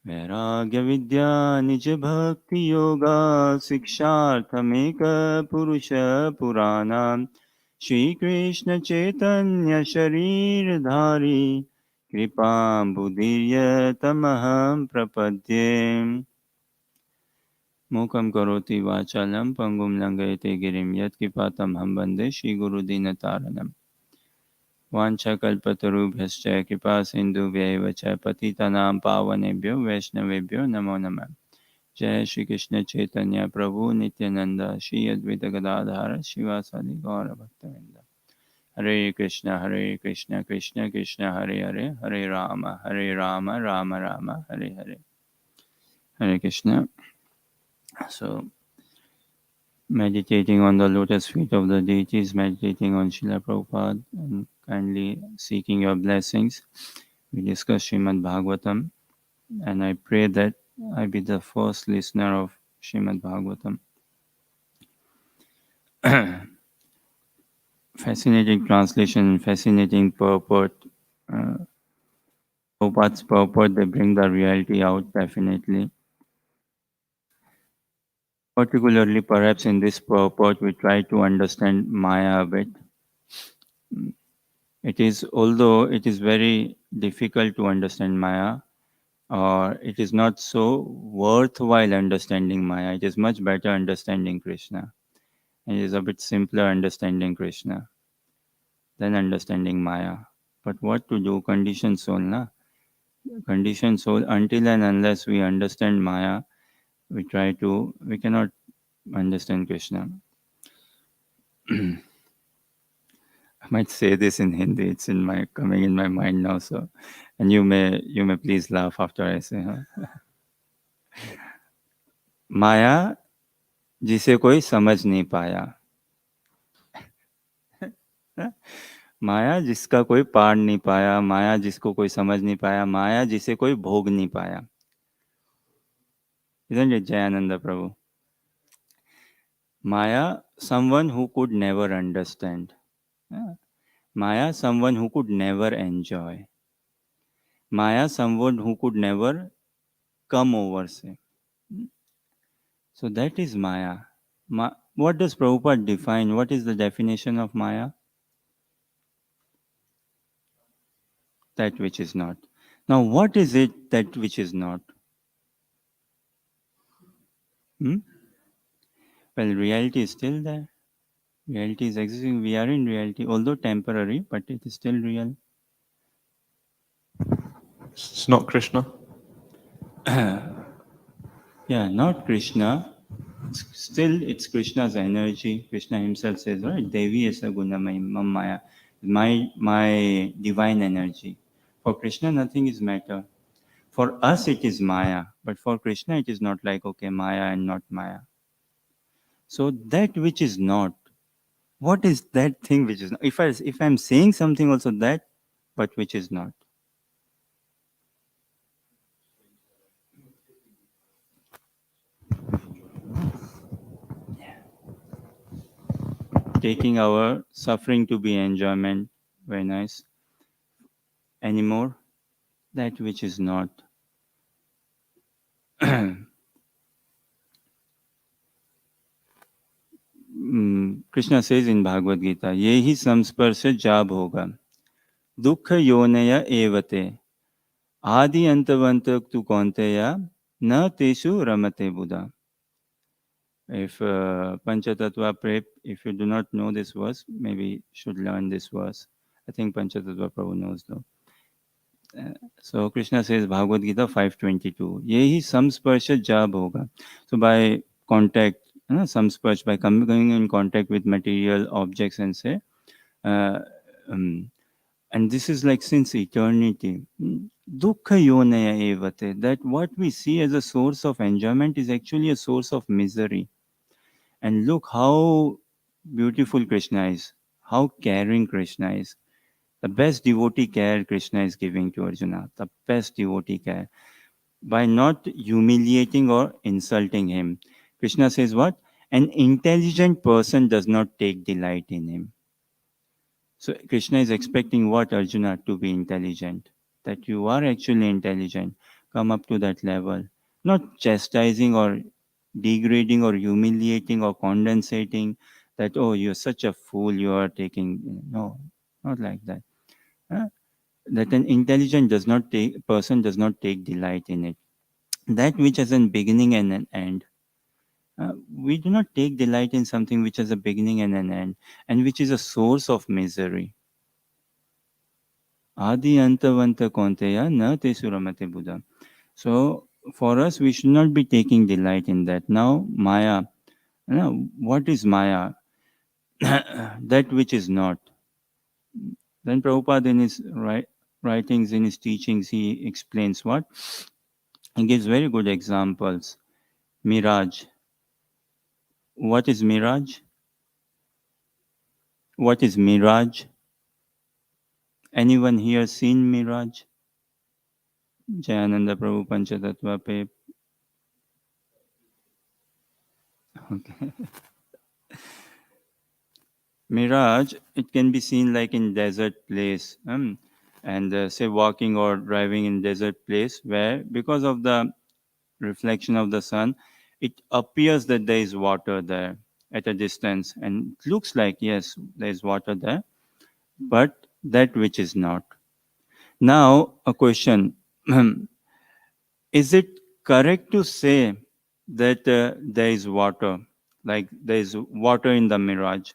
वैराग्य विद्या निज भक्ति योगा शिक्षार्थमेक पुरुष पुराना श्री कृष्ण चैतन्य शरीर धारी कृपा बुद्धिर्य तमहं प्रपद्ये मूकं करोति वाचालं पंगुं लंघयते गिरिं यत्कृपातमहं वन्दे श्रीगुरुदीनतारणम् वाञ्छाकल्पतरुभ्यश्च कृपा सिन्धुभ्यैव च पतितानां पावनेभ्यो वैष्णवेभ्यो नमो नमः जय श्री कृष्ण चैतन्य प्रभु नित्यानंद श्री अद्वैत गदाधर शिवासादि गौर भक्तवृंद हरे Krishna Krishna Krishna Hare Hare Hare Ram Ram Ram Hare Hare Hare Krishna. So meditating on the lotus feet of the deities, meditating on Srila Prabhupada, and kindly seeking your blessings. We discuss Srimad Bhagavatam, and I pray that I be the first listener of Srimad Bhagavatam. Fascinating translation, fascinating purport. Uh, Prabhupada's purport, they bring the reality out definitely. Particularly, perhaps in this purport, we try to understand Maya a bit. It is, although it is very difficult to understand Maya, or it is not so worthwhile understanding Maya. It is much better understanding Krishna. It is a bit simpler understanding Krishna than understanding Maya. But what to do? Conditioned soul, na? Conditioned soul, until and unless we understand Maya, we cannot understand Krishna. I might say this in Hindi. It's coming in my mind now. So, and you may please laugh after I say. Huh? माया जिसे कोई समझ नहीं पाया. माया जिसका कोई पार नहीं पाया, माया जिसको कोई समझ नहीं पाया, माया जिसे कोई भोग नहीं पाया. Isn't it, Jayananda Prabhu? Maya, someone who could never understand. Yeah. Maya, someone who could never enjoy. Maya, someone who could never come over, say. So that is Maya. What does Prabhupada define? What is the definition of Maya? That which is not. Now, what is it that which is not? Hmm? Well, reality is still there. Reality is existing. We are in reality, although temporary, but it is still real. It's not Krishna. Yeah, not Krishna. Still, it's Krishna's energy. Krishna himself says, right? Devi esa gunamaya maya. My divine energy. For Krishna, nothing is matter. For us, it is Maya. But for Krishna, it is not like, okay, Maya and not Maya. So that which is not, what is that thing which is not? If I'm saying something also that, but which is not. Taking our suffering to be enjoyment, very nice. Anymore, that which is not. Krishna says in Bhagavad Gita, ये ही संस्पर्श जाब होगा दुख योनय एवते आदि अंतवंत तु कौन्तेया न तेषु रमते बुधा. If Panchatattva Prep, if you do not know this verse, maybe should learn this verse. I think Panchatattva Prabhu knows though. So Krishna says Bhagavad Gita 5:22. ये ही samsparsha jab hoga. So by contact, samsparsh, by coming in contact with material objects and say, uh, um, and this is like since eternity. Dukkha yonaya evate. That what we see as a source of enjoyment is actually a source of misery. And look how beautiful Krishna is, how caring Krishna is. The best devotee care Krishna is giving to Arjuna, the best devotee care. By not humiliating or insulting him. Krishna says what? An intelligent person does not take delight in him. So Krishna is expecting what, Arjuna? To be intelligent. That you are actually intelligent. come up to that level. Not chastising or degrading or humiliating or condensating that, oh, you're such a fool, you are taking. No, not like that. Huh? That an intelligent does not take person does not take delight in it. That which has a beginning and an end. We do not take delight in something which has a beginning and an end, and which is a source of misery. Adi antavanta konteya na te suramate Buddha. So for us, we should not be taking delight in that. Now, Maya, what is Maya? That which is not. Then Prabhupada in his writings, in his teachings, he explains what? He gives very good examples. Mirage. What is mirage? What is mirage? Anyone here seen mirage? Jayananda Prabhu Panchatattva pe. Okay. Mirage, it can be seen like in desert place, and say walking or driving in desert place where because of the reflection of the sun, it appears that there is water there at a distance, and it looks like yes, there is water there, but that which is not. Now, a question: is it correct to say that there is water, like there is water in the mirage?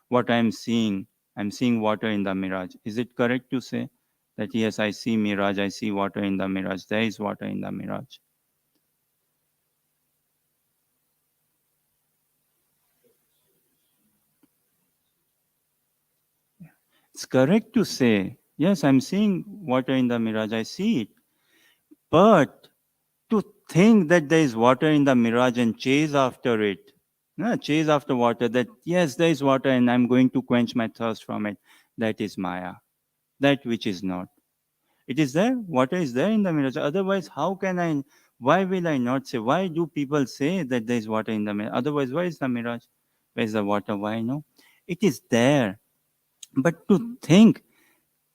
What I'm seeing water in the mirage. Is it correct to say that yes, I see mirage, I see water in the mirage, there is water in the mirage? It's correct to say, yes, I'm seeing water in the mirage, I see it. But to think that there is water in the mirage and chase after it, no, chase after water, that yes, there is water and I'm going to quench my thirst from it, that is Maya, that which is not. It is there, water is there in the mirage. Otherwise, how can I, why will I not say? Why do people say that there is water in the mirage? Otherwise, why is the mirage? Where is the water? Why no? It is there. But to think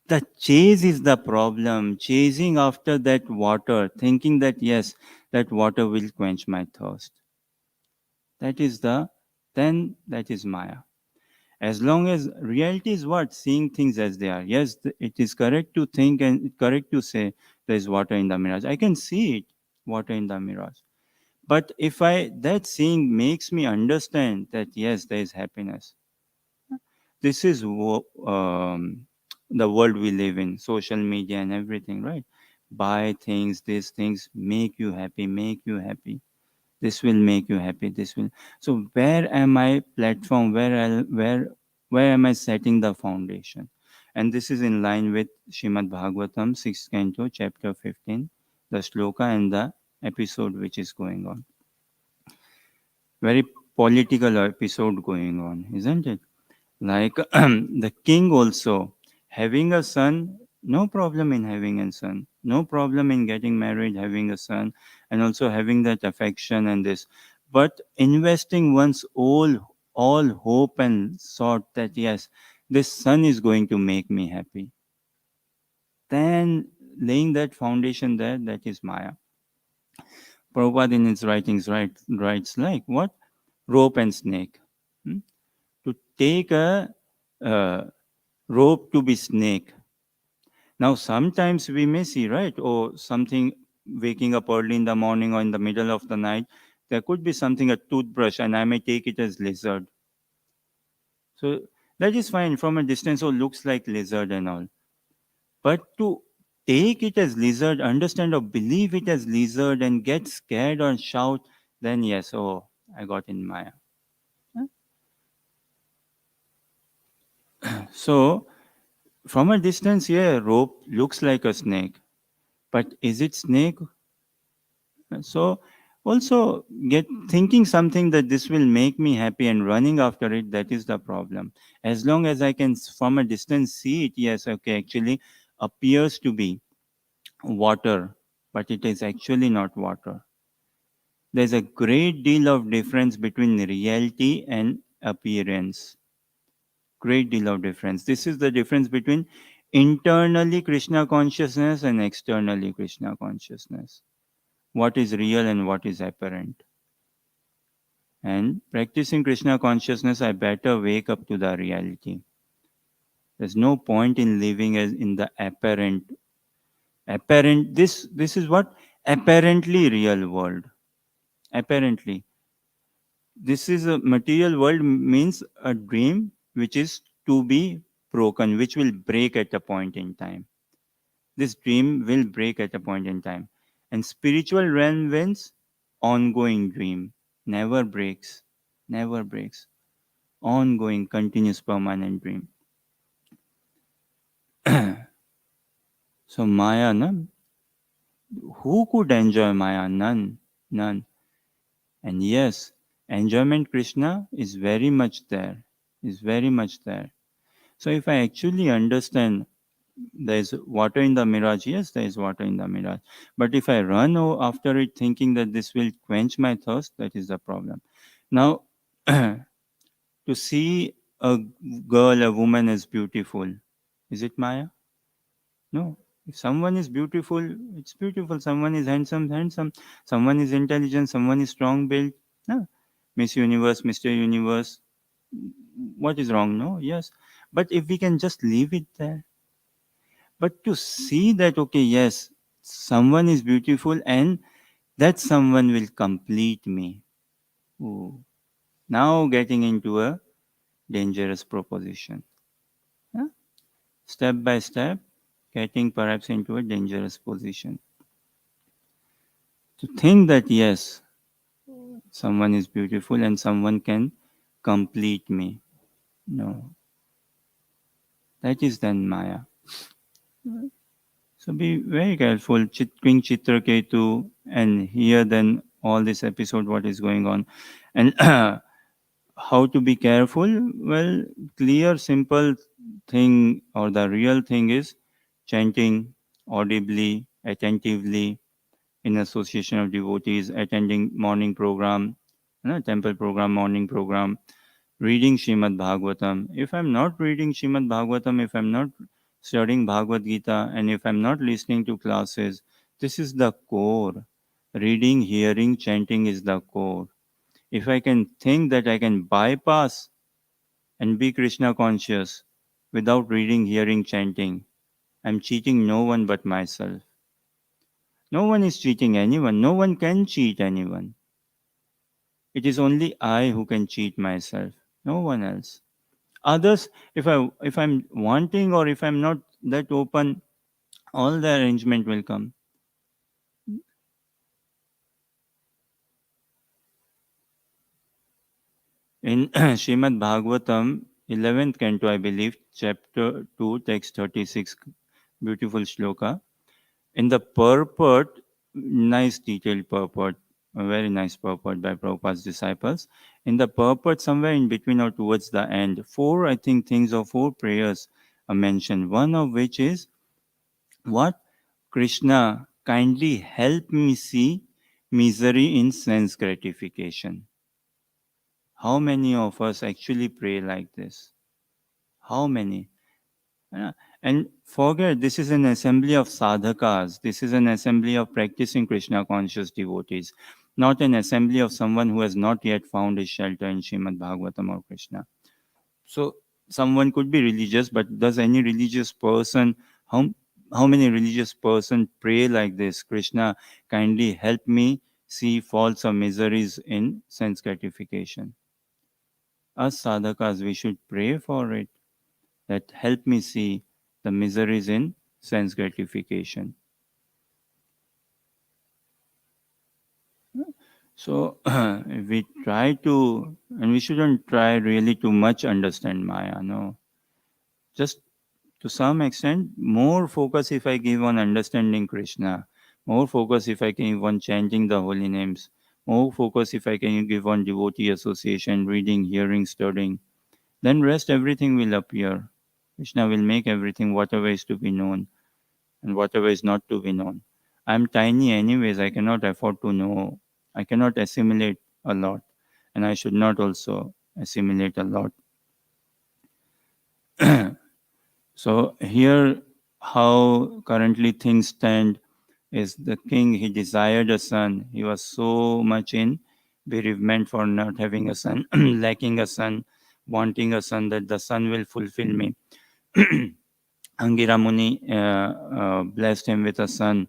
the chase is the problem, chasing after that water, thinking that yes, that water will quench my thirst. That is then that is Maya. As long as reality is what? Seeing things as they are. Yes, it is correct to think and correct to say there is water in the mirage. I can see it, water in the mirage. But if that seeing makes me understand that yes, there is happiness. This is the world we live in, social media and everything, right? Buy things, these things make you happy, make you happy. This will make you happy. This will. So where am I platform? Where am I setting the foundation? And this is in line with Srimad Bhagavatam, 6th canto, chapter 15, the shloka and the episode which is going on. Very political episode going on, isn't it? Like the king also having a son, no problem in having a son, no problem in getting married, having a son, and also having that affection and this. But investing one's all hope and thought that yes, this son is going to make me happy. Then laying that foundation there, that is Maya. Prabhupada in his writings writes like what? Rope and snake. Hmm? To take a uh, rope to be snake. Now, sometimes we may see, right, or something waking up early in the morning or in the middle of the night, there could be something, a toothbrush, and I may take it as lizard. So that is fine from a distance, or looks like lizard and all. But to take it as lizard, understand or believe it as lizard and get scared or shout, then yes, oh, I got in Maya. So from a distance, yeah, rope looks like a snake. But is it snake? So also get thinking something that this will make me happy and running after it, that is the problem. As long as I can from a distance see it, yes, okay, actually appears to be water, but it is actually not water. There's a great deal of difference between reality and appearance. Great deal of difference. This is the difference between internally Krishna consciousness and externally Krishna consciousness. What is real and what is apparent. And practicing Krishna consciousness, I better wake up to the reality. There's no point in living as in the apparent. Apparent. This is what apparently real world. Apparently, this is a material world means a dream which is to be broken, which will break at a point in time. This dream will break at a point in time. And spiritual realm means ongoing dream, never breaks, never breaks. Ongoing, continuous, permanent dream. So Maya, no? Who could enjoy Maya? None, none. And yes, enjoyment Krishna is very much there, is very much there. So if I actually understand there is water in the mirage, yes, there is water in the mirage. But if I run after it thinking that this will quench my thirst, that is the problem. Now, to see a girl, a woman as beautiful, is it Maya? No. If someone is beautiful, it's beautiful. Someone is handsome, handsome. Someone is intelligent, someone is strong built. No. Miss Universe, Mr. Universe. What is wrong? No, yes. But if we can just leave it there. But to see that, okay, yes, someone is beautiful and that someone will complete me. Ooh. Now getting into a dangerous proposition. Huh? Step by step, getting perhaps into a dangerous position. To think that, yes, someone is beautiful and someone can complete me. No, that is then Maya. So be very careful, King Chitraketu, and hear then all this episode, what is going on. And how to be careful? Well, clear, simple thing or the real thing is chanting audibly, attentively, in association of devotees, attending morning program, temple program, morning program, reading Srimad Bhagavatam. If I'm not reading Srimad Bhagavatam, if I'm not studying Bhagavad Gita, and if I'm not listening to classes, this is the core. Reading, hearing, chanting is the core. If I can think that I can bypass and be Krishna conscious without reading, hearing, chanting, I'm cheating no one but myself. No one is cheating anyone. No one can cheat anyone. It is only I who can cheat myself. No one else. Others, if I'm wanting or if I'm not that open, all the arrangement will come. In Srimad Bhagavatam, 11th canto, I believe, chapter 2, text 36, beautiful shloka. In the purport, nice detailed purport, a very nice purport by Prabhupada's disciples. In the purport, somewhere in between or towards the end, four, I think, things or four prayers are mentioned. One of which is what? Krishna, kindly help me see misery in sense gratification. How many of us actually pray like this? How many? Yeah. And forget, this is an assembly of sadhakas. This is an assembly of practicing Krishna conscious devotees, not an assembly of someone who has not yet found his shelter in Srimad Bhagavatam or Krishna. So someone could be religious, but does any religious person, how, how many religious person pray like this? Krishna, kindly help me see faults or miseries in sense gratification. Us sadhakas, we should pray for it, that help me see the miseries in sense gratification. So if we try to, and we shouldn't try really too much understand Maya, no. Just to some extent, more focus if I give on understanding Krishna, more focus if I can give on chanting the holy names, more focus if I can give on devotee association, reading, hearing, studying, then rest everything will appear. Krishna will make everything whatever is to be known and whatever is not to be known. I'm tiny anyways, I cannot afford to know. I cannot assimilate a lot, and I should not also assimilate a lot. So here, how currently things stand is the king, he desired a son. He was so much in bereavement for not having a son, lacking a son, wanting a son, that the son will fulfill me. Angira Muni blessed him with a son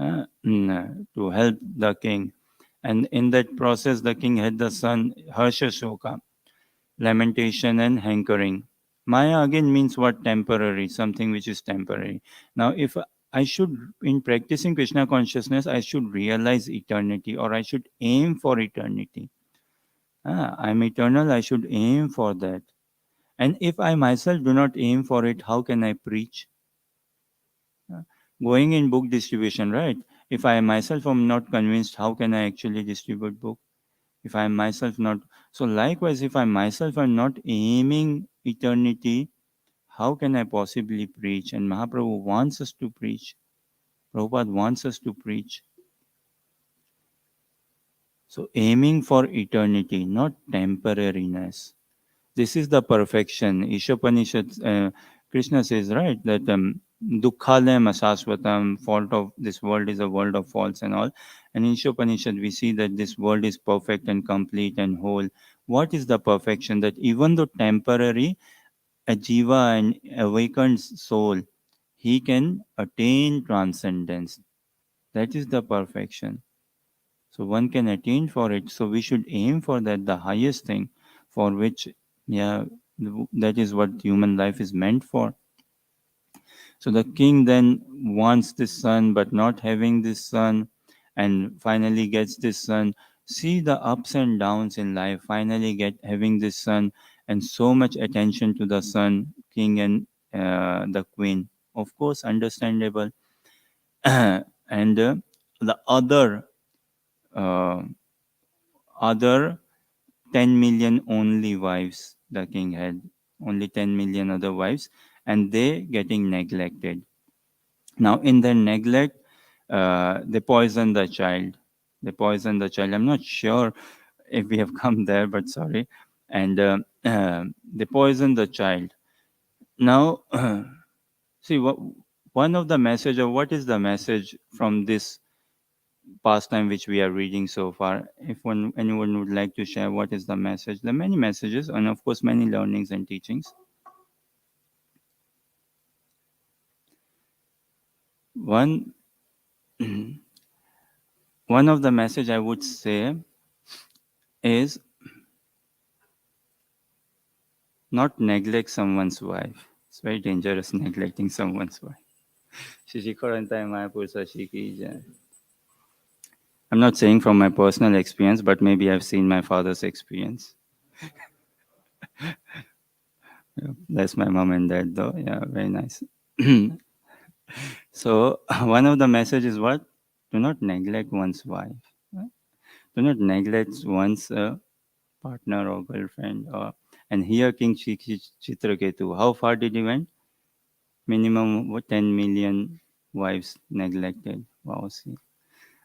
to help the king. And in that process, the king had the son Harsha Shoka, lamentation and hankering. Maya again means what? Temporary, something which is temporary. Now, if I should, in practicing Krishna consciousness, I should realize eternity, or I should aim for eternity. I'm eternal, I should aim for that. And if I myself do not aim for it, how can I preach? Uh, Going in book distribution, right? If I myself am not convinced, how can I actually distribute book? If I myself not, so likewise, if I myself am not aiming eternity, how can I possibly preach? And Mahaprabhu wants us to preach. Prabhupada wants us to preach. So aiming for eternity, not temporariness. This is the perfection. Ishopanishad, Krishna says, right, that dukkhalem asasvatam, fault of this world is a world of faults and all. And in Ishopanishad, we see that this world is perfect and complete and whole. What is the perfection? That even though temporary, a jiva and awakened soul, he can attain transcendence. That is the perfection. So one can attain for it. So we should aim for that, the highest thing, for which, yeah, that is what human life is meant for. So the king then wants this son, but not having this son, and finally gets this son. See the ups and downs in life. Finally, get having this son, and so much attention to the son, king and the queen. Of course, understandable. And the uh, other 10 million only wives the king had, only 10 million other wives, and they getting neglected. Now in their neglect, they poison the child. They poison the child. I'm not sure if we have come there, but sorry. And they poison the child. Now see what, one of the message, or what is the message from this pastime which we are reading so far? If anyone would like to share what is the message, there are many messages and of course many learnings and teachings. One one of the message I would say is not neglect someone's wife. It's very dangerous neglecting someone's wife. Shishikorantai Mayapursa Shiki Jai. I'm not saying from my personal experience, but maybe I've seen my father's experience. Yeah, that's my mom and dad, though. Yeah, very nice. So, one of the messages what? Do not neglect one's wife. Right? Do not neglect one's partner or girlfriend. And here, King Chitraketu, how far did he went? Minimum 10 million wives neglected. Wow, see.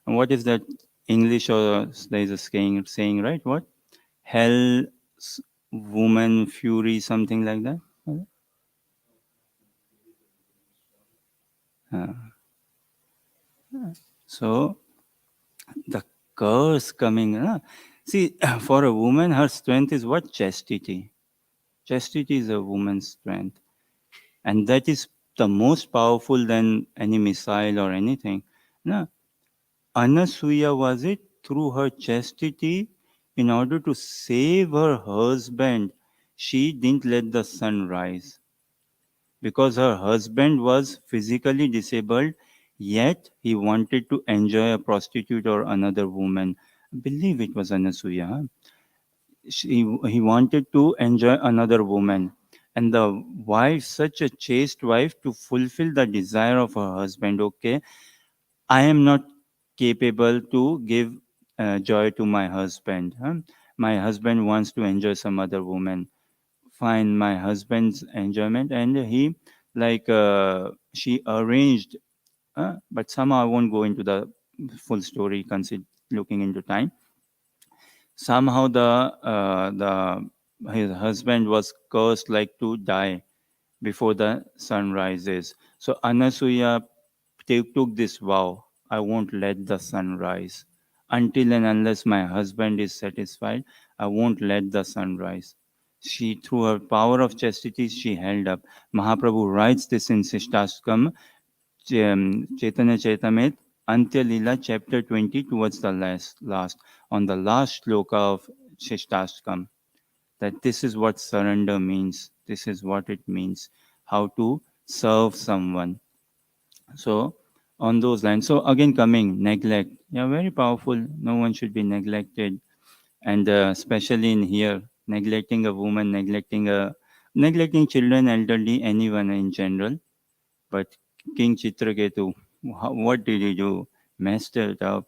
And what is that English, or there is a saying, right? What? Hell, woman, fury, something like that. Uh, so the curse coming. See, for a woman, her strength is what? Chastity. Chastity is a woman's strength. And that is the most powerful than any missile or anything. No, Anasuya was it through her chastity, in order to save her husband, she didn't let the sun rise because her husband was physically disabled, yet he wanted to enjoy a prostitute or another woman. I believe it was Anasuya. Huh? He wanted to enjoy another woman. And the wife, such a chaste wife, to fulfill the desire of her husband, okay, I am not capable to give joy to my husband. Huh? My husband wants to enjoy some other woman. Find my husband's enjoyment, and he she arranged. But somehow I won't go into the full story. Consider looking into time. Somehow the his husband was cursed like to die, before the sun rises. So Anasuya took this vow: I won't let the sun rise. Until and unless my husband is satisfied, I won't let the sun rise. She, through her power of chastity, she held up. Mahaprabhu writes this in Sishtastkam, Chaitanya Charitamrita, Antya Lila, chapter 20, towards the last, on the last shloka of Shishtastkam, that this is what surrender means, this is what it means, how to serve someone. So, on those lines, so again, coming neglect, yeah, very powerful. No one should be neglected, and especially in here, neglecting a woman, neglecting children, elderly, anyone in general. But King Chitraketu, what did he do? Messed it up,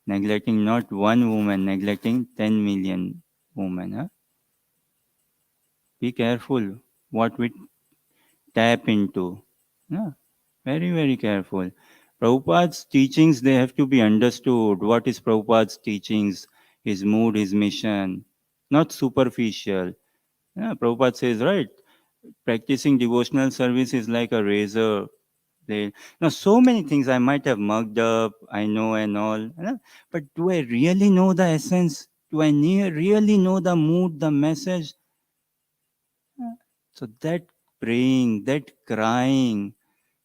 neglecting not one woman, neglecting 10 million women. Huh? Be careful what we tap into. Yeah, very, very careful. Prabhupada's teachings, they have to be understood. What is Prabhupada's teachings, his mood, his mission, not superficial. Yeah, Prabhupada says, right, practicing devotional service is like a razor blade. Now, so many things I might have mugged up, I know and all, but do I really know the essence? Do I really know the mood, the message? So that praying, that crying,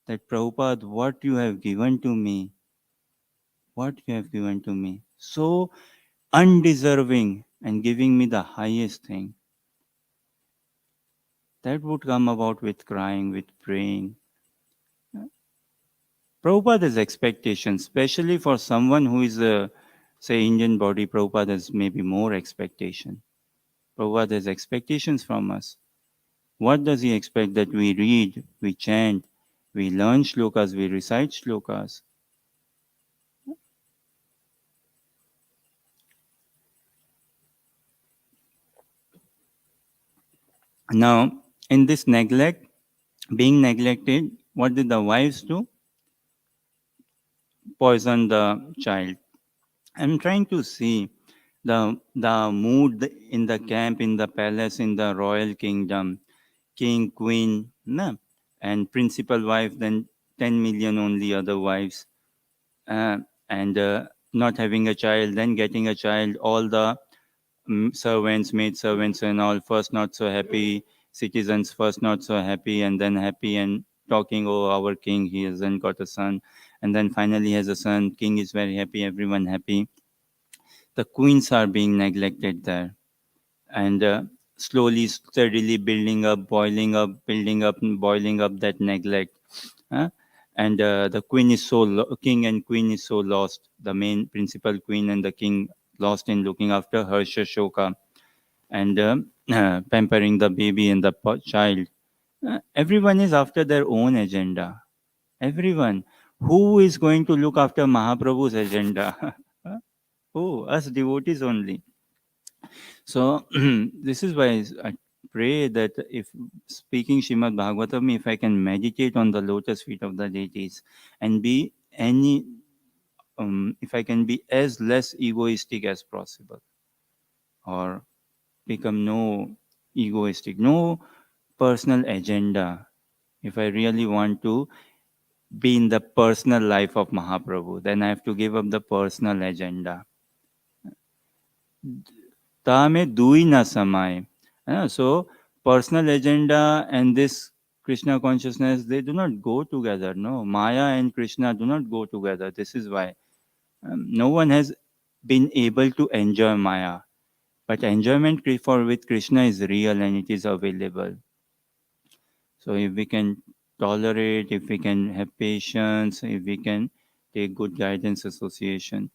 that Prabhupada, what you have given to me, what you have given to me, so undeserving and giving me the highest thing, that would come about with crying, with praying. Prabhupada's expectations, especially for someone who is a, say, Indian body, Prabhupada has maybe more expectation. Prabhupada has expectations from us. What does he expect? That we read, we chant, we learn shlokas, we recite shlokas. Now, in this neglect, being neglected, what did the wives do? Poison the child. I'm trying to see the mood in the camp, in the palace, in the royal kingdom. King, queen, no? And principal wife, then 10 million only other wives, uh, and not having a child, then getting a child, all the servants, maid servants, and all first not so happy, citizens first not so happy, and then happy and talking, oh, our king, he hasn't got a son, and then finally has a son. King is very happy, everyone happy. The queens are being neglected there, and slowly, steadily building up, boiling up, building up, and boiling up that neglect. Huh? And the queen is so king and queen is so lost. The main principal queen and the king lost in looking after her Shoka and pampering the baby and the child. Everyone is after their own agenda. Everyone. Who is going to look after Mahaprabhu's agenda? Who? Us devotees only. So this is why I pray that if speaking Srimad Bhagavatam, if I can meditate on the lotus feet of the deities and be any, if I can be as less egoistic as possible, or become no egoistic, no personal agenda. If I really want to be in the personal life of Mahaprabhu, then I have to give up the personal agenda. Tame dui na samay. So personal agenda and this Krishna consciousness, they do not go together. No, Maya and Krishna do not go together. This is why no one has been able to enjoy Maya. But enjoyment for with Krishna is real and it is available. So if we can tolerate, if we can have patience, if we can take good guidance association.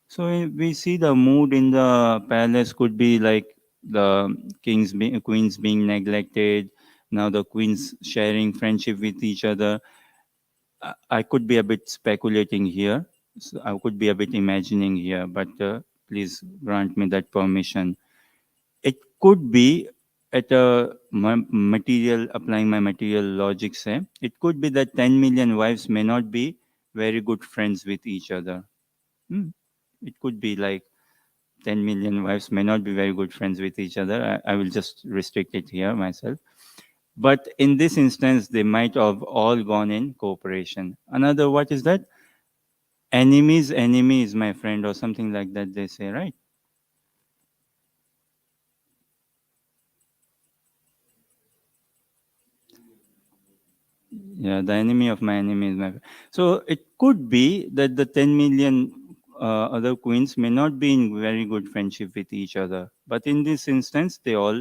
So we see the mood in the palace could be like the queens being neglected. Now the queens sharing friendship with each other. I could be a bit speculating here. So I could be a bit imagining here, but please grant me that permission. It could be at a material, applying my material logic, say, it could be that 10 million wives may not be very good friends with each other. Hmm. It could be like 10 million wives may not be very good friends with each other. I will just restrict it here myself. But in this instance, they might have all gone in cooperation. Another, what is that? Enemy's enemy is my friend, or something like that, they say, right? Yeah, the enemy of my enemy is my friend. So it could be that the 10 million other queens may not be in very good friendship with each other. But in this instance, they all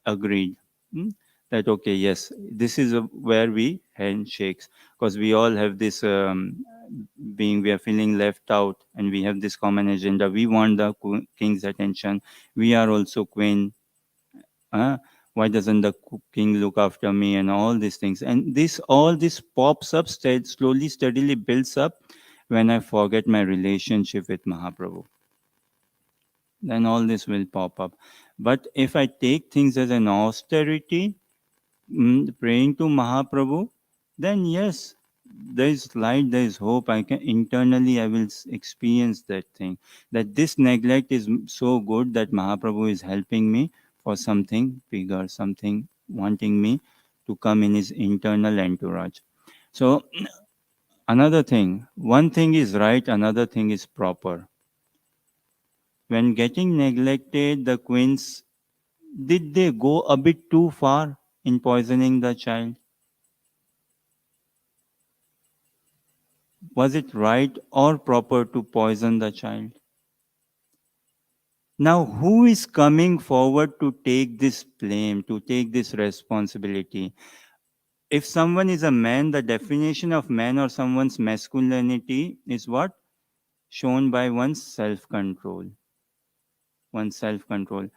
agreed, hmm, that okay, yes, this is where we handshakes, because we all have this being, we are feeling left out, and we have this common agenda. We want the king's attention. We are also queen. uh, why doesn't the king look after me, and all these things, and this all this pops up, slowly steadily builds up. When I forget my relationship with Mahaprabhu, then all this will pop up. But if I take things as an austerity, praying to Mahaprabhu, then yes, there is light, there is hope. I can internally, I will experience that thing. That this neglect is so good that Mahaprabhu is helping me for something bigger, something wanting me to come in his internal entourage. So another thing, one thing is right, another thing is proper. When getting neglected, the queens, did they go a bit too far in poisoning the child? Was it right or proper to poison the child? Now, who is coming forward to take this blame, to take this responsibility? If someone is a man, the definition of man or someone's masculinity is what? Shown by one's self control. One's self control.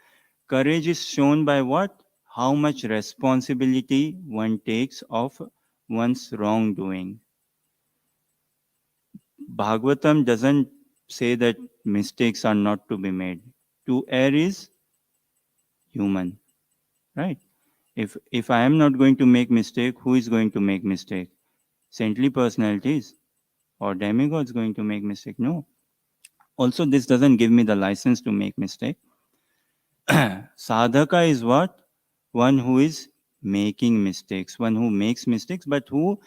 Courage is shown by what? How much responsibility one takes of one's wrongdoing. Bhagavatam doesn't say that mistakes are not to be made. To err is human, right? If I am not going to make mistake, who is going to make mistake? Saintly personalities or demigods going to make mistake? No. Also, this doesn't give me the license to make mistake. Sadhaka is what? One who is making mistakes, one who makes mistakes, but who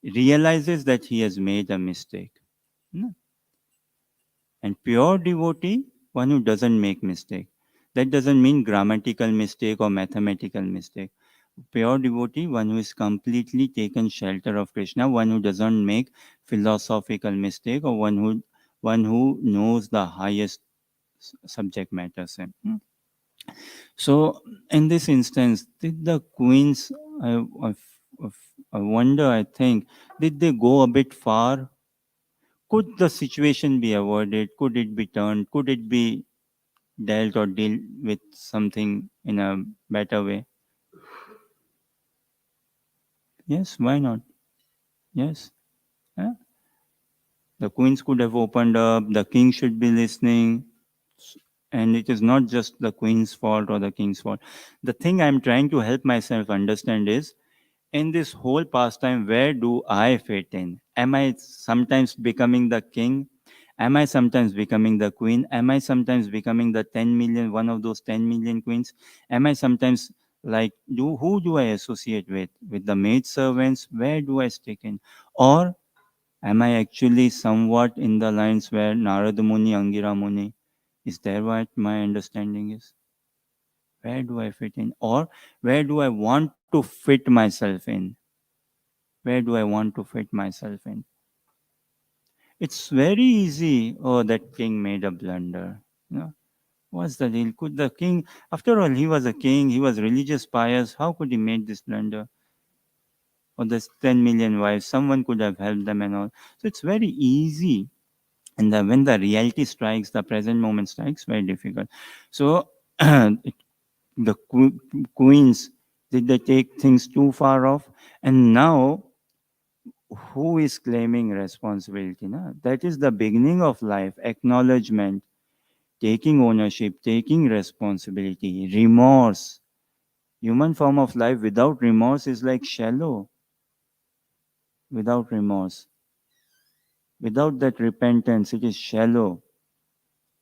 realizes that he has made a mistake. No. And pure devotee, one who doesn't make mistake. That doesn't mean grammatical mistake or mathematical mistake. Pure devotee, one who is completely taken shelter of Krishna, one who doesn't make philosophical mistake, or one who knows the highest subject matters. So in this instance, did the queens, I wonder, I think, did they go a bit far? Could the situation be avoided? Could it be turned? Could it be dealt or deal with something in a better way? Yes, why not? Yes. Yeah. The queens could have opened up, the king should be listening, and it is not just the queen's fault or the king's fault. The thing I'm trying to help myself understand is, in this whole pastime, where do I fit in? Am I sometimes becoming the king? Am I sometimes becoming the queen? Am I sometimes becoming the 10 million, one of those 10 million queens? Am I sometimes like, who do I associate with? With the maid servants? Where do I stick in? Or am I actually somewhat in the lines where Narada Muni, Angira Muni? Is there what my understanding is? Where do I fit in? Or where do I want to fit myself in? Where do I want to fit myself in? It's very easy. Oh, that king made a blunder. You know, what's the deal? Could the king, after all, he was a king, he was religious, pious. How could he make this blunder? Or this 10 million wives, someone could have helped them and all. So it's very easy. And when the reality strikes, the present moment strikes, very difficult. So the queens, did they take things too far off? And now, who is claiming responsibility? Na? That is the beginning of life. Acknowledgement, taking ownership, taking responsibility, remorse. Human form of life without remorse is like shallow. Without remorse, without that repentance, it is shallow.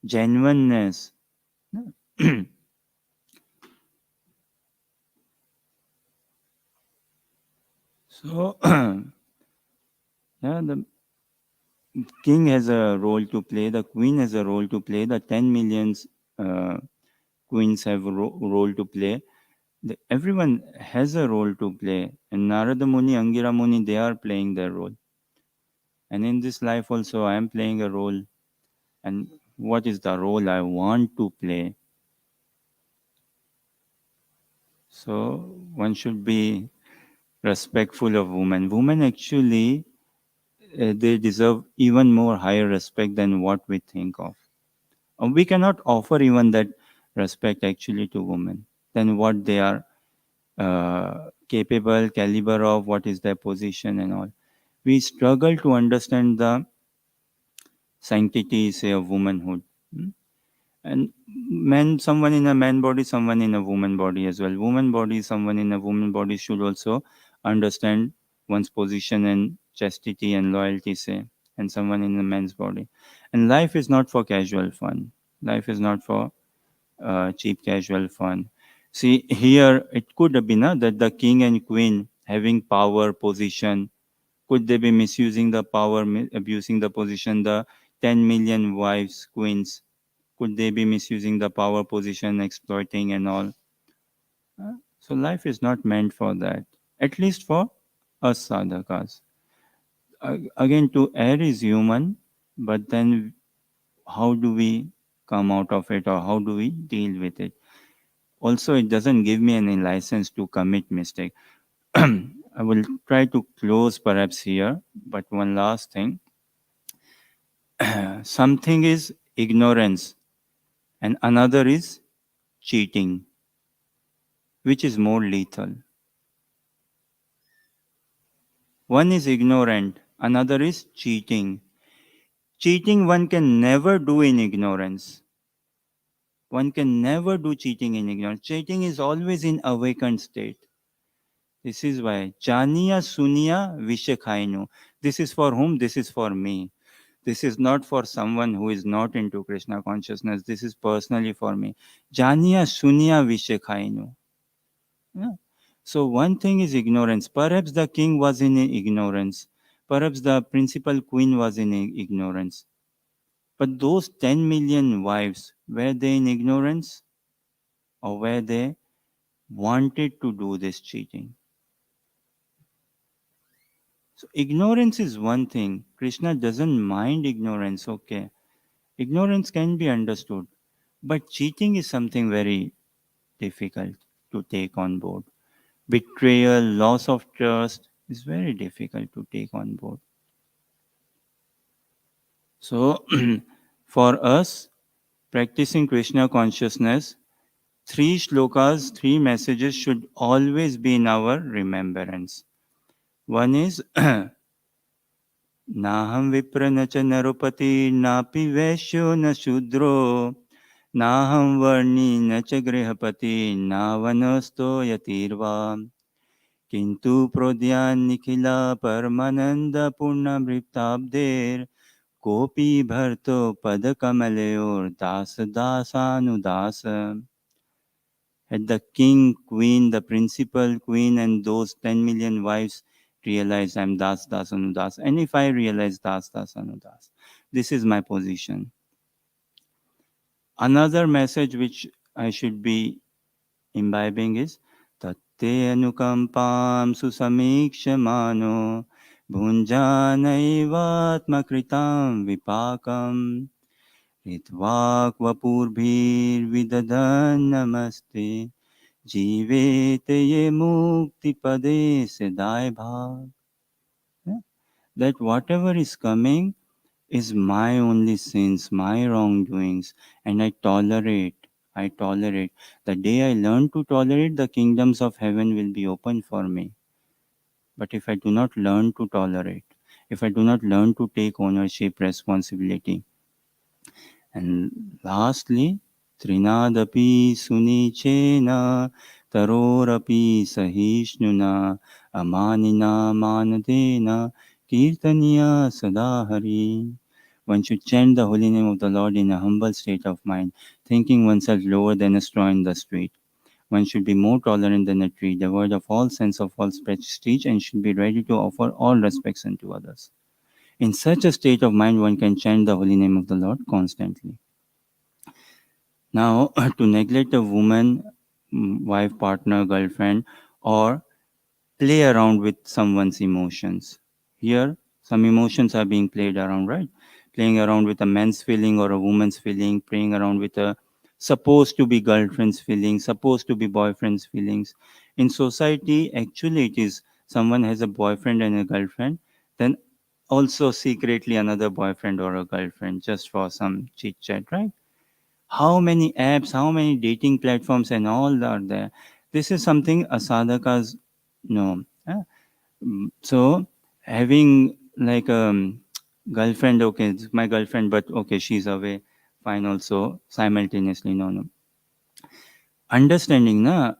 Genuineness. So, yeah, the king has a role to play, the queen has a role to play, the 10 millions uh, queens have a role to play. Everyone has a role to play. And Narada Muni, Angira Muni, they are playing their role. And in this life also, I am playing a role. And what is the role I want to play? So one should be respectful of women. Women actually, they deserve even more higher respect than what we think of. We cannot offer even that respect actually to women than what they are capable, caliber of, what is their position and all. We struggle to understand the sanctity, say, of womanhood. Hmm? And men, someone in a man body, someone in a woman body as well. Woman body, someone in a woman body should also understand one's position and chastity and loyalty, say, and someone in a man's body. And life is not for casual fun. Life is not for cheap casual fun. See, here it could have been that the king and queen having power, position, could they be misusing the power, abusing the position? The 10 million wives, queens, could they be misusing the power position, exploiting and all? So life is not meant for that, at least for us sadhakas. Again, to err is human, but then how do we come out of it or how do we deal with it? Also, it doesn't give me any license to commit mistake. I will try to close perhaps here, but one last thing. Something is ignorance and another is cheating. Which is more lethal? One is ignorant, another is cheating. Cheating one can never do in ignorance. One can never do cheating in ignorance. Cheating is always in awakened state. This is why Janiya Suniya Vishakhainu. This is for whom? This is for me. This is not for someone who is not into Krishna consciousness. This is personally for me. Janiya Suniya Vishakhainu. Yeah. So one thing is ignorance. Perhaps the king was in ignorance. Perhaps the principal queen was in ignorance. But those 10 million wives, were they in ignorance or were they wanted to do this cheating? So ignorance is one thing. Krishna doesn't mind ignorance, okay. Ignorance can be understood. But cheating is something very difficult to take on board. Betrayal, loss of trust is very difficult to take on board. So, for us, practicing Krishna consciousness, three shlokas, three messages should always be in our remembrance. One is Naham vipra na cha narupati napi vaishyo na shudro Naham varni na cha grihapati navanasto yatirva Kintu prodyan nikhila paramananda purnamritabder Kopi bharto padakamalayur dasa dasanudasa. Had the king, queen, the principal queen, and those 10 million wives realize I'm Das Das Anudas, and if I realize Das Das Anudas, this is my position. Another message which I should be imbibing is Tatte anukampam susamikshamano bhunjanaivatmakritam vipakam हित्वाक्वपुर्भिर्विदधन् नमस्ते जीवेत ये मुक्तिपदे सिदाय bhav. That whatever is coming is my only sins, my wrongdoings, and I tolerate. I tolerate. The day I learn to tolerate, the kingdoms of heaven will be open for me. But if I do not learn to tolerate, if I do not learn to take ownership, responsibility, and lastly, Trinadapi Sunichena Tarorapi Sahishnuna Amanina Manadena Kirtaniya Sadahari. One should chant the holy name of the Lord in a humble state of mind, thinking oneself lower than a straw in the street. One should be more tolerant than a tree, devoid of all sense of false prestige, and should be ready to offer all respects unto others. In such a state of mind, one can chant the holy name of the Lord constantly. Now, to neglect a woman, wife, partner, girlfriend, or play around with someone's emotions. Here, some emotions are being played around, right? Playing around with a man's feeling or a woman's feeling, playing around with a supposed to be girlfriend's feeling, supposed to be boyfriend's feelings. In society, actually, it is someone has a boyfriend and a girlfriend, then also secretly another boyfriend or a girlfriend just for some chit chat, right? How many apps, how many dating platforms, and all are there? This is something asadhakas know. So having like a girlfriend, okay, it's my girlfriend, but okay, she's away, fine. Also simultaneously, no, no. Understanding, na.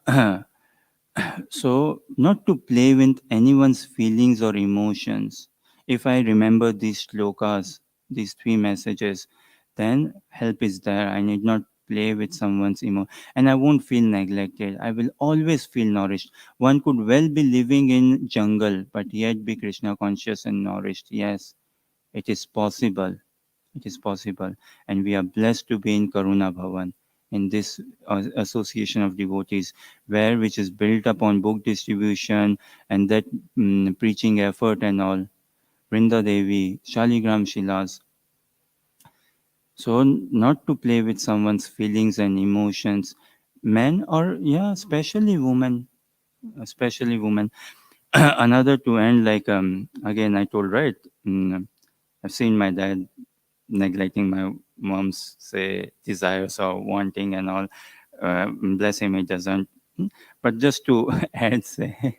So not to play with anyone's feelings or emotions. If I remember these shlokas, these three messages, then help is there. I need not play with someone's emo, and I won't feel neglected. I will always feel nourished. One could well be living in jungle but yet be Krishna conscious and nourished. Yes, it is possible. It is possible. And we are blessed to be in Karuna Bhavan, in this association of devotees, where which is built upon book distribution and that preaching effort and all. Vrinda Devi, Shaligram Shilas. So, not to play with someone's feelings and emotions, men or, yeah, especially women. Another to end, like, again, I told, right? Mm, I've seen my dad neglecting my mom's say desires or wanting and all. Bless him, he doesn't. But just to add, say,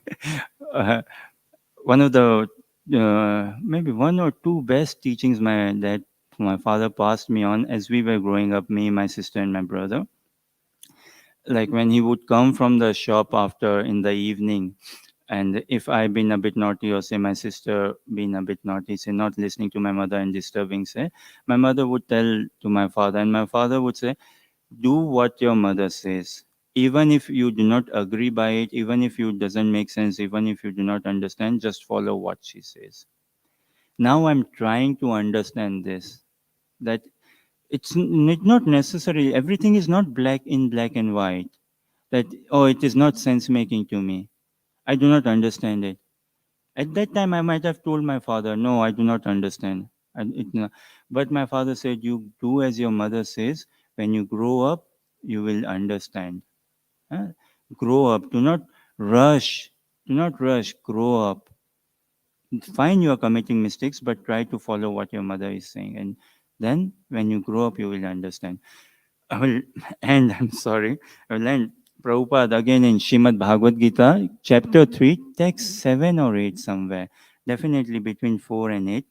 uh, one of the maybe one or two best teachings my father passed me on as we were growing up, me, my sister, and my brother. Like when he would come from the shop after in the evening, and if I've been a bit naughty, or say my sister been a bit naughty, say not listening to my mother and disturbing, say, my mother would tell to my father, and my father would say, do what your mother says. Even if you do not agree by it, even if it doesn't make sense, even if you do not understand, just follow what she says. Now I'm trying to understand this, that not necessarily everything is not black and white. That, oh, it is not sense making to me. I do not understand it. At that time, I might have told my father, no, I do not understand. But my father said, you do as your mother says. When you grow up, you will understand. Huh? Grow up. Do not rush. Do not rush. Grow up. Fine, you are committing mistakes, but try to follow what your mother is saying. And then when you grow up, you will understand. I will end, I'm sorry. I will end. Prabhupada again in Srimad Bhagavad Gita, chapter 3, text 7 or 8 somewhere. Definitely between 4 and 8.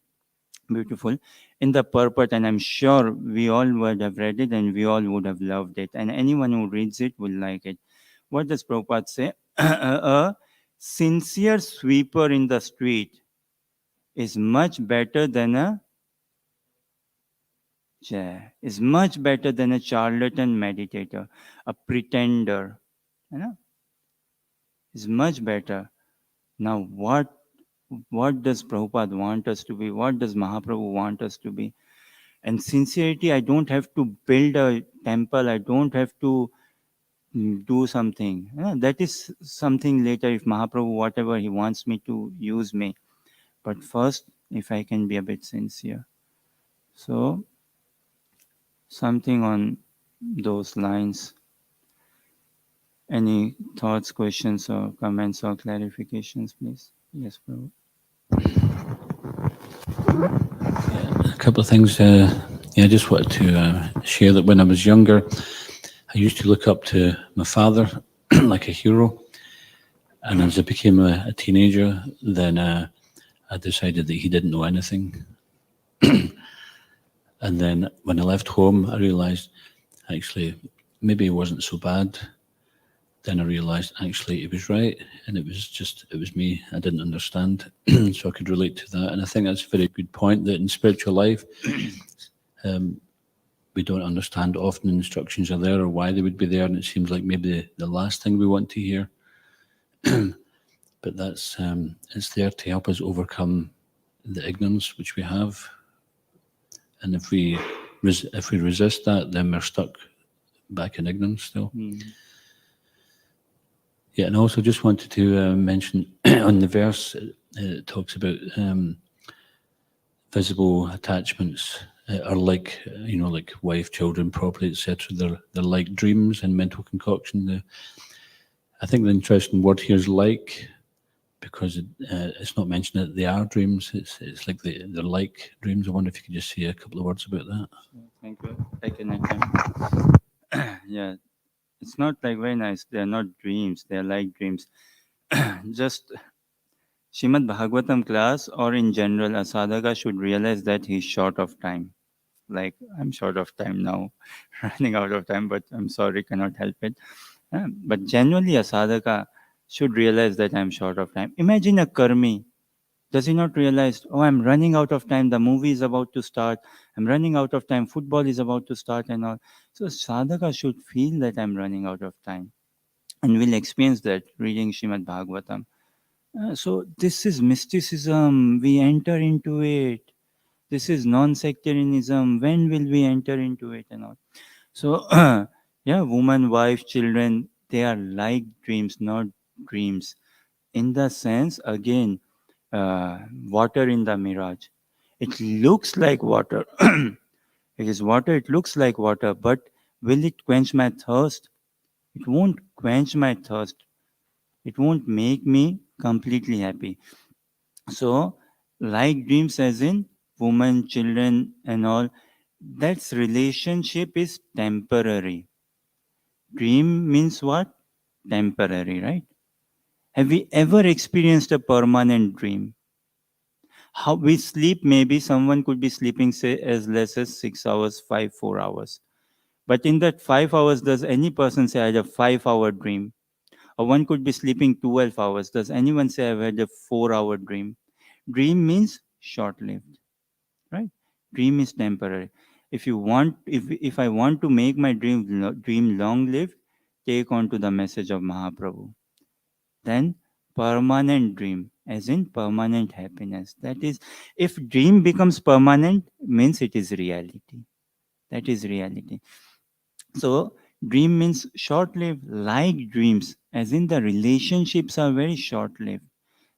Beautiful. In the purport, and I'm sure we all would have read it and we all would have loved it. And anyone who reads it will like it. What does Prabhupada say? A sincere sweeper in the street is much better than a is much better than a charlatan meditator, a pretender. You know, is much better. Now, what does Prabhupada want us to be? What does Mahaprabhu want us to be? And sincerity, I don't have to build a temple. I don't have to do something. That is something later. If Mahaprabhu, whatever he wants me to use me. But first, if I can be a bit sincere. So, something on those lines. Any thoughts, questions, or comments or clarifications, please? Yes, Prabhu. A couple of things. I just wanted to share that when I was younger, I used to look up to my father like a hero. And as I became a teenager, then I decided that he didn't know anything. And then when I left home, I realized actually maybe it wasn't so bad. Then I realized actually it was right, and it was me. I didn't understand, so I could relate to that. And I think that's a very good point, that in spiritual life, we don't understand often instructions are there or why they would be there, and it seems like maybe the last thing we want to hear. But that's it's there to help us overcome the ignorance which we have, and if we resist that, then we're stuck back in ignorance still. Yeah, and also just wanted to mention on the verse, it talks about visible attachments are like, like wife, children, property, etc. They're like dreams and mental concoction. I think the interesting word here is like, because it's not mentioned that they are dreams. It's like they're like dreams. I wonder if you could just say a couple of words about that. Thank you. I can attempt. Yeah, it's not like very nice. They're not dreams. They're like dreams. Just Srimad Bhagavatam class, or in general, a sadhaka should realize that he's short of time. Like, I'm short of time now, running out of time, but I'm sorry, cannot help it. But genuinely, a sadhaka should realize that I'm short of time. Imagine a karmi. Does he not realize, oh, I'm running out of time, the movie is about to start, I'm running out of time, football is about to start and all. So sadhaka should feel that I'm running out of time. And we'll experience that reading Srimad Bhagavatam. So this is mysticism. We enter into it. This is non-sectarianism. When will we enter into it and all? So yeah, woman, wife, children, they are like dreams, not dreams. In the sense, again, water in the mirage. It looks like water. It is water. It looks like water, but will it quench my thirst? It won't quench my thirst. It won't make me completely happy. So, like dreams, as in woman, children, and all, that's relationship is temporary. Dream means what? Temporary, right? Have we ever experienced a permanent dream? How we sleep, maybe someone could be sleeping, say, as less as 6 hours, 4 hours. But in that 5 hours, does any person say, I had a 5 hour dream? Or one could be sleeping 12 hours. Does anyone say, I've had a 4 hour dream? Dream means short lived, right? Dream is temporary. If I want to make my dream long lived, take on to the message of Mahaprabhu. Then permanent dream, as in permanent happiness. That is, if dream becomes permanent, means it is reality. That is reality. So dream means short lived, like dreams, as in the relationships are very short lived.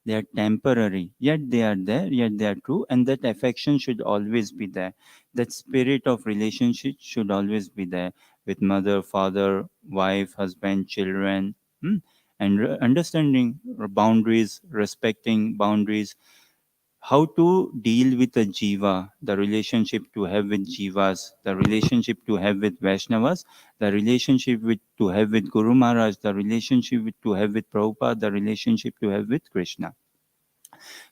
They are temporary, yet they are there, yet they are true, and that affection should always be there. That spirit of relationship should always be there with mother, father, wife, husband, children, and understanding boundaries, respecting boundaries, how to deal with a jiva, the relationship to have with jivas, the relationship to have with Vaishnavas, the relationship to have with Guru Maharaj, the relationship to have with Prabhupada, the relationship to have with Krishna.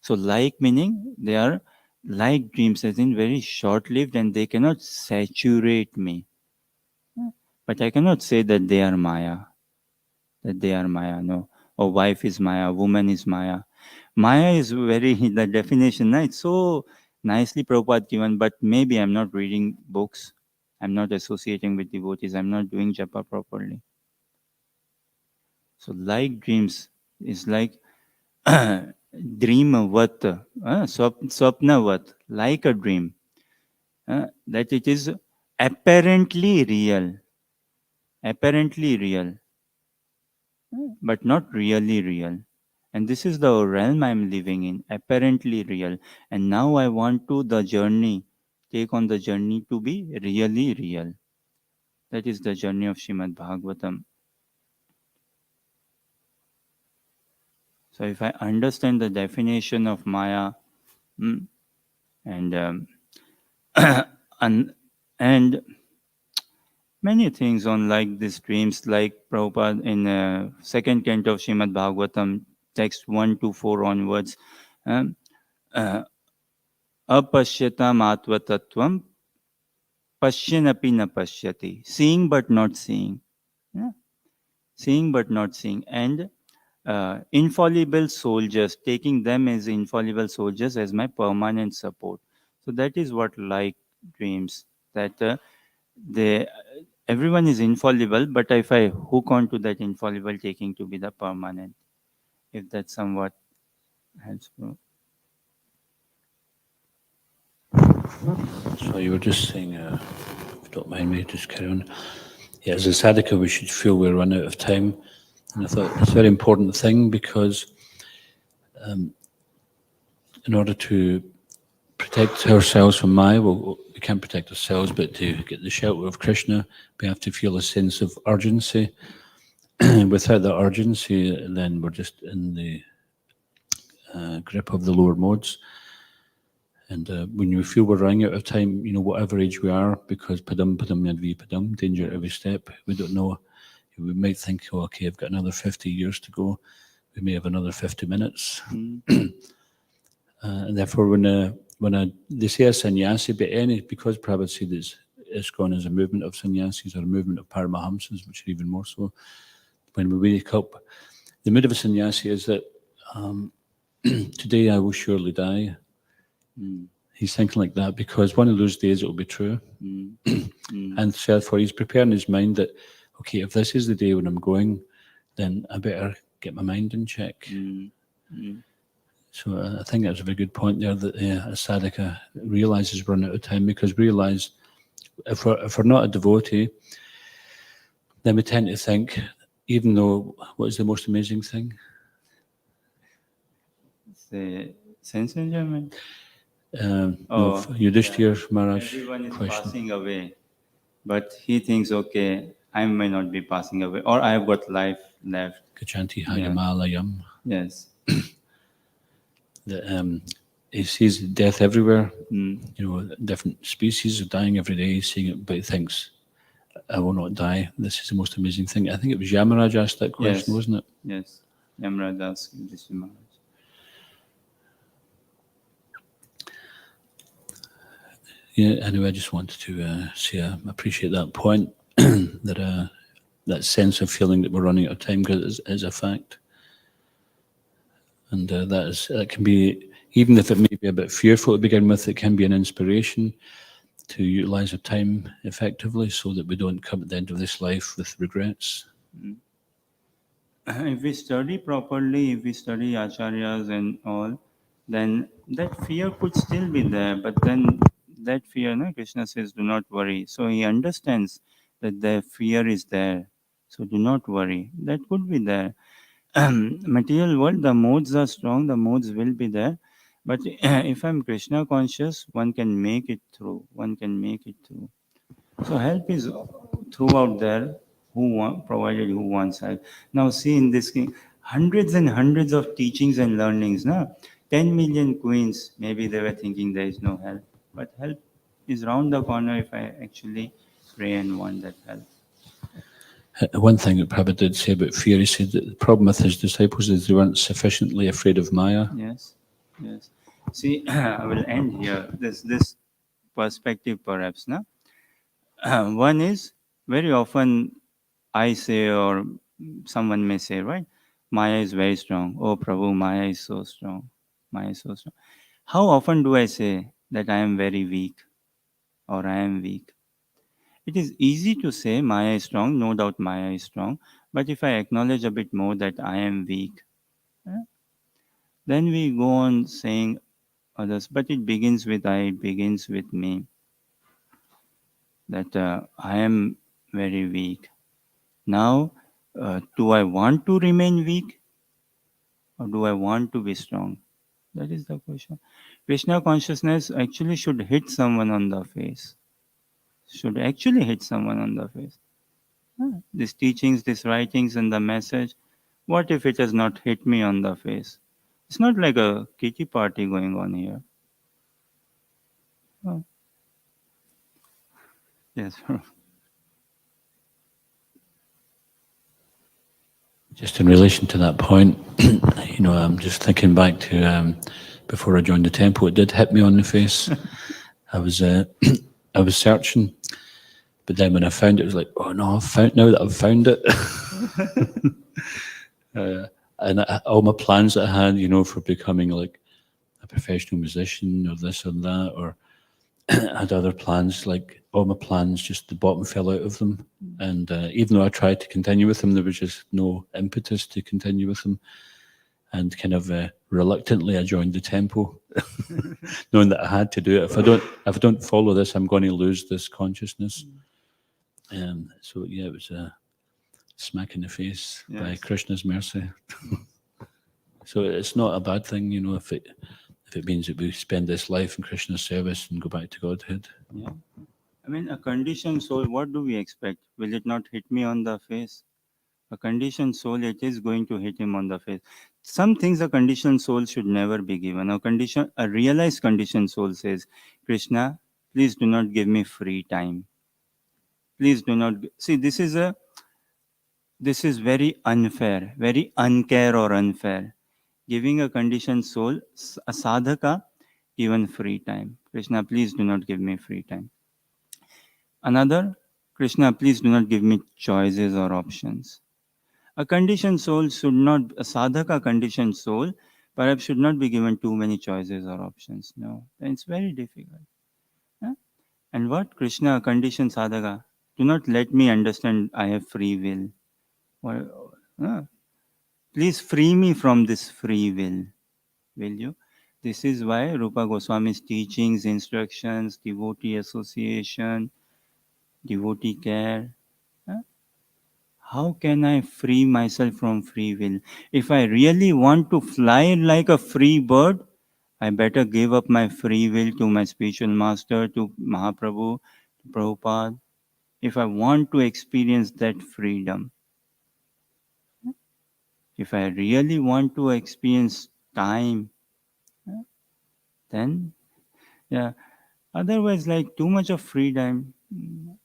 So like meaning they are like dreams, as in very short-lived, and they cannot saturate me. But I cannot say that they are Maya, no. Or wife is Maya, woman is Maya. Maya is very, the definition, it's so nicely Prabhupada given, but maybe I'm not reading books. I'm not associating with devotees. I'm not doing japa properly. So like dreams is like dreamvat, swapnavat, like a dream, that it is apparently real, but not really real. And this is the realm I'm living in, apparently real. And now I want to take on the journey to be really real. That is the journey of Srimad Bhagavatam. So if I understand the definition of Maya, and and many things on like these dreams, like Prabhupada in second canto of Srimad Bhagavatam, text 1 to 4 onwards, apashyatam atvatatvam pashyanapi na pashyati, seeing but not seeing, seeing but not seeing, and infallible soldiers, taking them as infallible soldiers as my permanent support. So that is what like dreams, that everyone is infallible, but if I hook on to that infallible taking to be the permanent, if that somewhat helps. So you were just saying, if you don't mind me, just carry on. Yeah, as a sadhaka, we should feel we're run out of time. And I thought it's a very important thing because in order to protect ourselves from Maya, well, we can't protect ourselves, but to get the shelter of Krishna, we have to feel a sense of urgency. Without that urgency, then we're just in the grip of the lower modes. And when you feel we're running out of time, whatever age we are, because padam yadvi padam, danger at every step, we don't know. We might think, oh, okay, I've got another 50 years to go. We may have another 50 minutes. And therefore, when they say a sannyasi, because Prabhupada said ISKCON is a movement of sannyasis or a movement of paramahamsas, which are even more so, when we wake up, the mood of a sannyasi is that today I will surely die. He's thinking like that because one of those days it will be true. And therefore he's preparing his mind that, okay, if this is the day when I'm going, then I better get my mind in check. So I think that's a very good point there, that a sadhaka realizes we're running out of time, because we realize if we're not a devotee, then we tend to think, even though, what is the most amazing thing? Say, sense enjoyment. Yudhishthira Maharaj Everyone is question. passing away, but he thinks, okay, I may not be passing away, or I have got life left. Kachanti Hayamalayam. Yes. That he sees death everywhere. Different species are dying every day. He's seeing it, but he thinks, I will not die. This is the most amazing thing. I think it was Yamaraj asked that question, wasn't it? Yes. Yamaraj asked this to Maharaj. Yeah, anyway, I just wanted to say I appreciate that point, that sense of feeling that we're running out of time, because it is a fact. And that can be, even if it may be a bit fearful to begin with, it can be an inspiration to utilize our time effectively so that we don't come at the end of this life with regrets. If we study properly, if we study acharyas and all, then that fear could still be there. But then that fear, Krishna says, do not worry. So he understands that the fear is there. So do not worry. That could be there. Material world, the modes are strong, the modes will be there. But if I'm Krishna conscious, one can make it through. One can make it through. So help is throughout there. Provided who wants help. Now see in this king, hundreds and hundreds of teachings and learnings. 10 million queens, maybe they were thinking there is no help. But help is round the corner if I actually pray and want that help. One thing that Prabhupada did say about fear, he said that the problem with his disciples is they weren't sufficiently afraid of Maya. Yes. See, I will end here. This perspective perhaps. One is, very often I say, or someone may say, right, Maya is very strong. Oh Prabhu, Maya is so strong. Maya is so strong. How often do I say that I am very weak or I am weak? It is easy to say Maya is strong, no doubt Maya is strong, but if I acknowledge a bit more that I am weak, then we go on saying others, but it begins with I, it begins with me, that I am very weak. Now, do I want to remain weak or do I want to be strong? That is the question. Krishna consciousness actually should hit someone on the face. Should actually hit someone on the face. These teachings, these writings, and the message, what if it has not hit me on the face? It's not like a kitty party going on here. Oh. Yes. Just in relation to that point, I'm just thinking back to before I joined the temple, it did hit me on the face. I was searching, but then when I found it, it was like, oh no, now that I've found it. And all my plans that I had, for becoming like a professional musician or this or that, or I had other plans, like all my plans, just the bottom fell out of them. And even though I tried to continue with them, there was just no impetus to continue with them. And kind of reluctantly, I joined the temple, knowing that I had to do it. If I don't follow this, I'm going to lose this consciousness. So yeah, it was a smack in the face by Yes. Krishna's mercy. So it's not a bad thing, you know, if it means that we spend this life in Krishna's service and go back to Godhead. Yeah. I mean, a conditioned soul, what do we expect? Will it not hit me on the face? A conditioned soul, it is going to hit him on the face. Some things a conditioned soul should never be given. A realized conditioned soul says, Krishna, please do not give me free time. Please do not. See, this is very unfair, very uncare or unfair. Giving a conditioned soul, a sadhaka, even free time. Krishna, please do not give me free time. Another, Krishna, please do not give me choices or options. A conditioned soul should not, a sadhaka conditioned soul, perhaps should not be given too many choices or options. No, it's very difficult. Huh? And what Krishna, a conditioned sadhaka, do not let me understand I have free will. Please free me from this free will you? This is why Rupa Goswami's teachings, instructions, devotee association, devotee care. How can I free myself from free will? If I really want to fly like a free bird, I better give up my free will to my spiritual master, to Mahaprabhu, to Prabhupada. If I want to experience that freedom, if I really want to experience time, then yeah. Otherwise, like too much of freedom,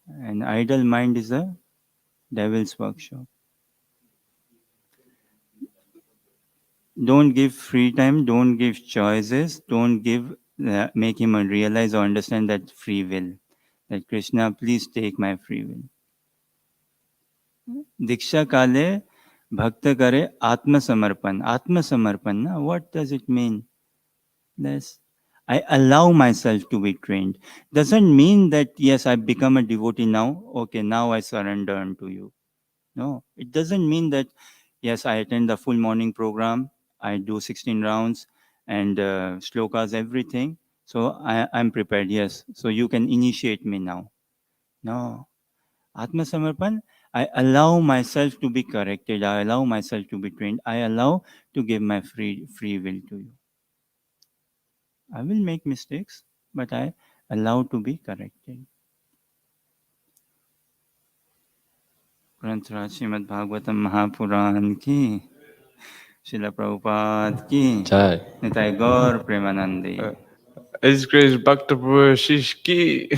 an idle mind is a devil's workshop. Don't give free time, don't give choices, don't give, make him realize or understand that free will. That Krishna, please take my free will. Diksha kale bhakta kare atma samarpan. Atma samarpan, na? What does it mean? Yes. I allow myself to be trained. Doesn't mean that, yes, I become a devotee now. Okay, now I surrender unto you. No, it doesn't mean that, yes, I attend the full morning program, I do 16 rounds and shlokas, everything. So I'm prepared, yes. So you can initiate me now. No. Atma Samarpan, I allow myself to be corrected. I allow myself to be trained. I allow to give my free will to you. I will make mistakes, but I allow to be corrected. ग्रंथ राज श्रीमद् भागवतम महापुराण की, Srila Prabhupada ki, Jai. Nitai Gaur Premanandi. His Grace Bhakta Shish ki.